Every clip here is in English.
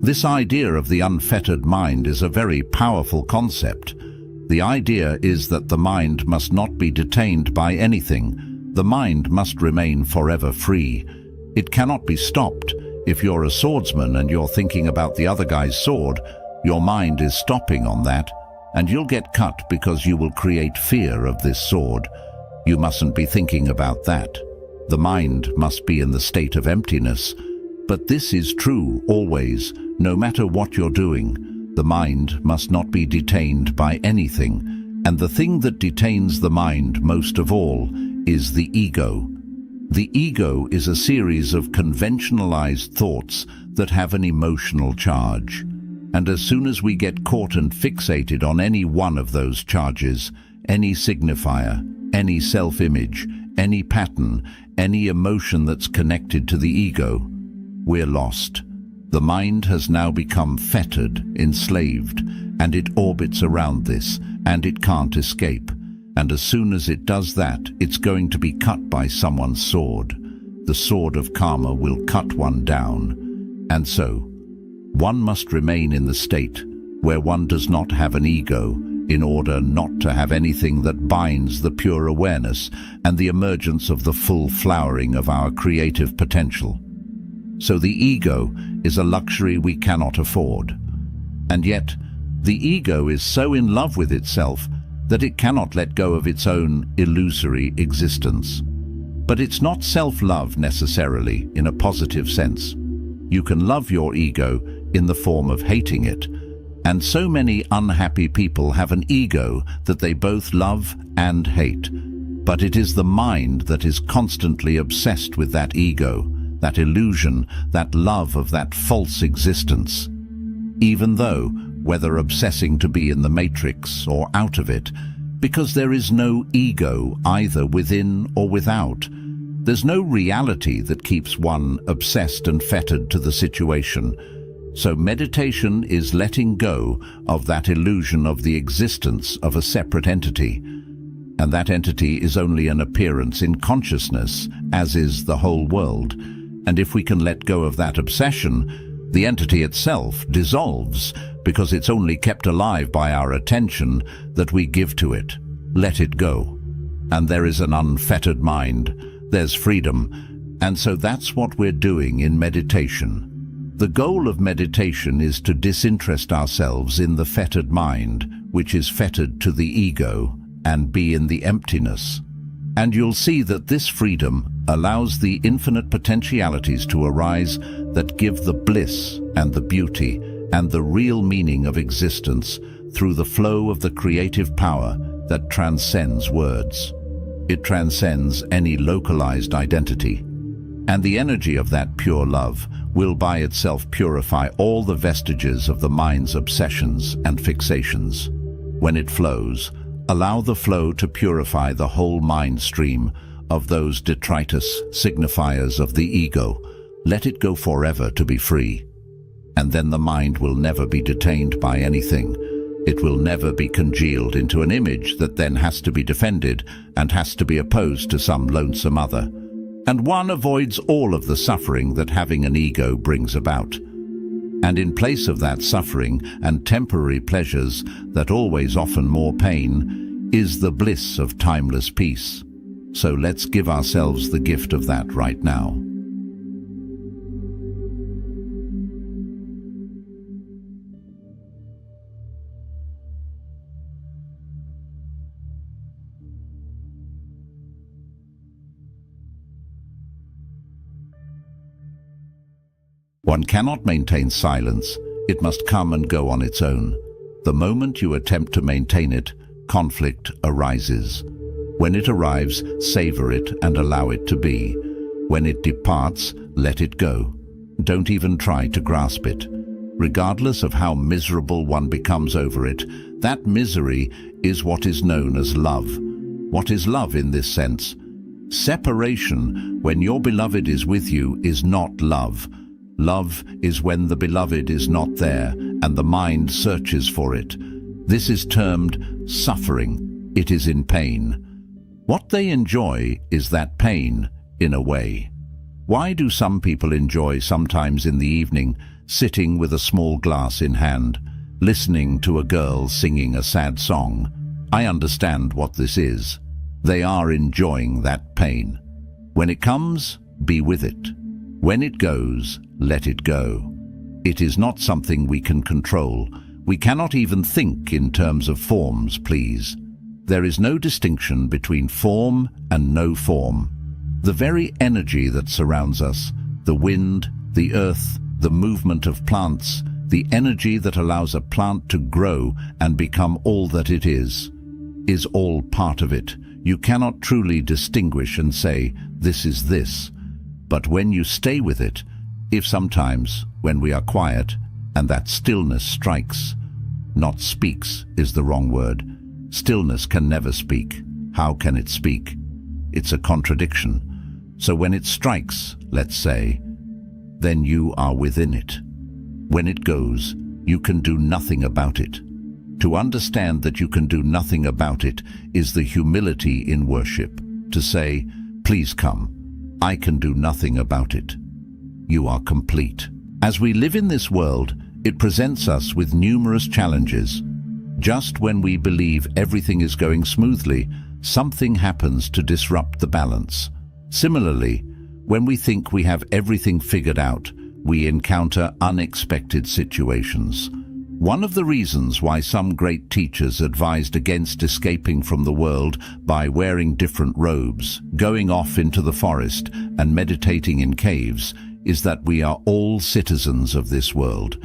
This idea of the unfettered mind is a very powerful concept. The idea is that the mind must not be detained by anything. The mind must remain forever free. It cannot be stopped. If you're a swordsman and you're thinking about the other guy's sword, your mind is stopping on that, and you'll get cut because you will create fear of this sword. You mustn't be thinking about that. The mind must be in the state of emptiness. But this is true always, no matter what you're doing. The mind must not be detained by anything, and the thing that detains the mind most of all is the ego. The ego is a series of conventionalized thoughts that have an emotional charge. And as soon as we get caught and fixated on any one of those charges, any signifier, any self-image, any pattern, any emotion that's connected to the ego, we're lost. The mind has now become fettered, enslaved, and it orbits around this, and it can't escape. And as soon as it does that, it's going to be cut by someone's sword. The sword of karma will cut one down. And so, one must remain in the state where one does not have an ego in order not to have anything that binds the pure awareness and the emergence of the full flowering of our creative potential. So the ego is a luxury we cannot afford. And yet, the ego is so in love with itself that it cannot let go of its own illusory existence. But it's not self-love necessarily in a positive sense. You can love your ego in the form of hating it. And so many unhappy people have an ego that they both love and hate. But it is the mind that is constantly obsessed with that ego, that illusion, that love of that false existence. Even though, whether obsessing to be in the matrix or out of it, because there is no ego either within or without. There's no reality that keeps one obsessed and fettered to the situation. So meditation is letting go of that illusion of the existence of a separate entity. And that entity is only an appearance in consciousness, as is the whole world. And if we can let go of that obsession, the entity itself dissolves because it's only kept alive by our attention that we give to it. Let it go. And there is an unfettered mind. There's freedom. And so that's what we're doing in meditation. The goal of meditation is to disinterest ourselves in the fettered mind, which is fettered to the ego, and be in the emptiness. And you'll see that this freedom allows the infinite potentialities to arise that give the bliss and the beauty and the real meaning of existence through the flow of the creative power that transcends words. It transcends any localized identity. And the energy of that pure love will by itself purify all the vestiges of the mind's obsessions and fixations. When it flows, allow the flow to purify the whole mind stream of those detritus signifiers of the ego. Let it go forever to be free. And then the mind will never be detained by anything. It will never be congealed into an image that then has to be defended and has to be opposed to some lonesome other. And one avoids all of the suffering that having an ego brings about. And in place of that suffering and temporary pleasures that always often more pain, is the bliss of timeless peace. So let's give ourselves the gift of that right now. One cannot maintain silence. It must come and go on its own. The moment you attempt to maintain it, conflict arises. When it arrives, savor it and allow it to be. When it departs, let it go. Don't even try to grasp it. Regardless of how miserable one becomes over it, that misery is what is known as love. What is love in this sense? Separation, when your beloved is with you, is not love. Love is when the beloved is not there and the mind searches for it. This is termed suffering. It is in pain. What they enjoy is that pain, in a way. Why do some people enjoy sometimes in the evening sitting with a small glass in hand, listening to a girl singing a sad song. I understand what this is. They are enjoying that pain. When it comes, be with it. When it goes, let it go. It is not something we can control. We cannot even think in terms of forms, please. There is no distinction between form and no form. The very energy that surrounds us, the wind, the earth, the movement of plants, the energy that allows a plant to grow and become all that it is all part of it. You cannot truly distinguish and say, this is this. But when you stay with it, if sometimes, when we are quiet, and that stillness strikes, not speaks is the wrong word. Stillness can never speak. How can it speak? It's a contradiction. So when it strikes, let's say, then you are within it. When it goes, you can do nothing about it. To understand that you can do nothing about it is the humility in worship. To say, please come, I can do nothing about it. You are complete. As we live in this world, it presents us with numerous challenges. Just when we believe everything is going smoothly, something happens to disrupt the balance. Similarly, when we think we have everything figured out, we encounter unexpected situations. One of the reasons why some great teachers advised against escaping from the world by wearing different robes, going off into the forest, and meditating in caves is that we are all citizens of this world.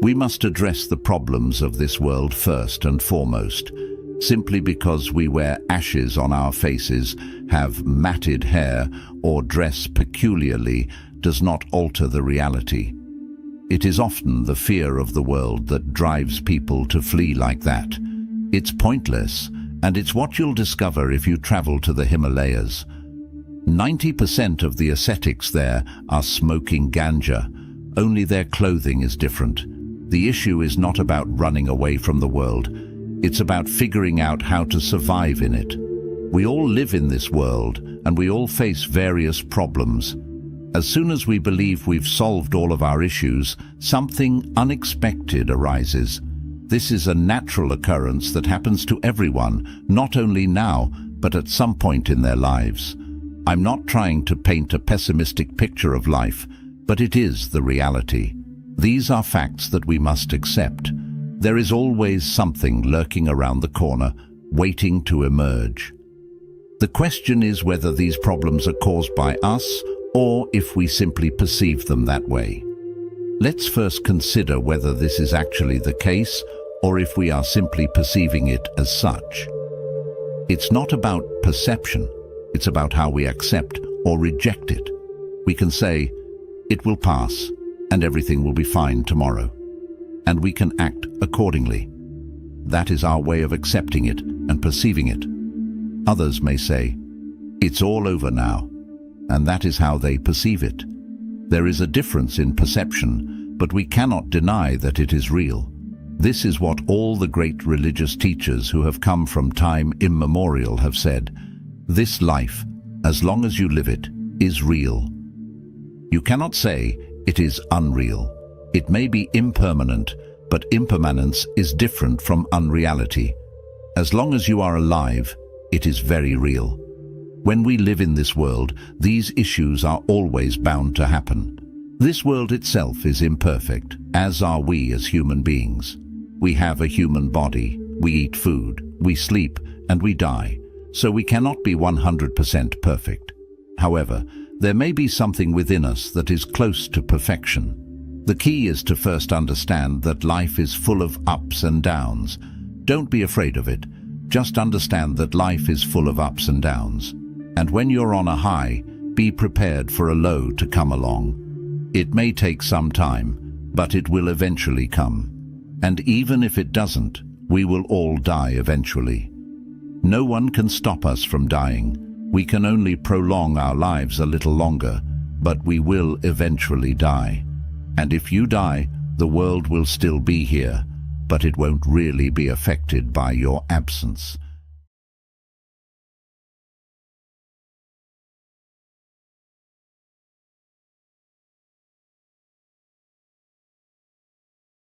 We must address the problems of this world first and foremost. Simply because we wear ashes on our faces, have matted hair, or dress peculiarly does not alter the reality. It is often the fear of the world that drives people to flee like that. It's pointless, and it's what you'll discover if you travel to the Himalayas. 90% of the ascetics there are smoking ganja, only their clothing is different. The issue is not about running away from the world. It's about figuring out how to survive in it. We all live in this world, and we all face various problems. As soon as we believe we've solved all of our issues, something unexpected arises. This is a natural occurrence that happens to everyone, not only now, but at some point in their lives. I'm not trying to paint a pessimistic picture of life, but it is the reality. These are facts that we must accept. There is always something lurking around the corner, waiting to emerge. The question is whether these problems are caused by us, or if we simply perceive them that way. Let's first consider whether this is actually the case, or if we are simply perceiving it as such. It's not about perception, it's about how we accept or reject it. We can say, it will pass, and everything will be fine tomorrow. And we can act accordingly. That is our way of accepting it and perceiving it. Others may say, it's all over now, and that is how they perceive it. There is a difference in perception, but we cannot deny that it is real. This is what all the great religious teachers who have come from time immemorial have said. This life, as long as you live it, is real. You cannot say it is unreal. It may be impermanent, but impermanence is different from unreality. As long as you are alive, it is very real. When we live in this world, these issues are always bound to happen. This world itself is imperfect, as are we as human beings. We have a human body, we eat food, we sleep, and we die, so we cannot be 100% perfect. However, there may be something within us that is close to perfection. The key is to first understand that life is full of ups and downs. Don't be afraid of it. Just understand that life is full of ups and downs. And when you're on a high, be prepared for a low to come along. It may take some time, but it will eventually come. And even if it doesn't, we will all die eventually. No one can stop us from dying. We can only prolong our lives a little longer, but we will eventually die. And if you die, the world will still be here, but it won't really be affected by your absence.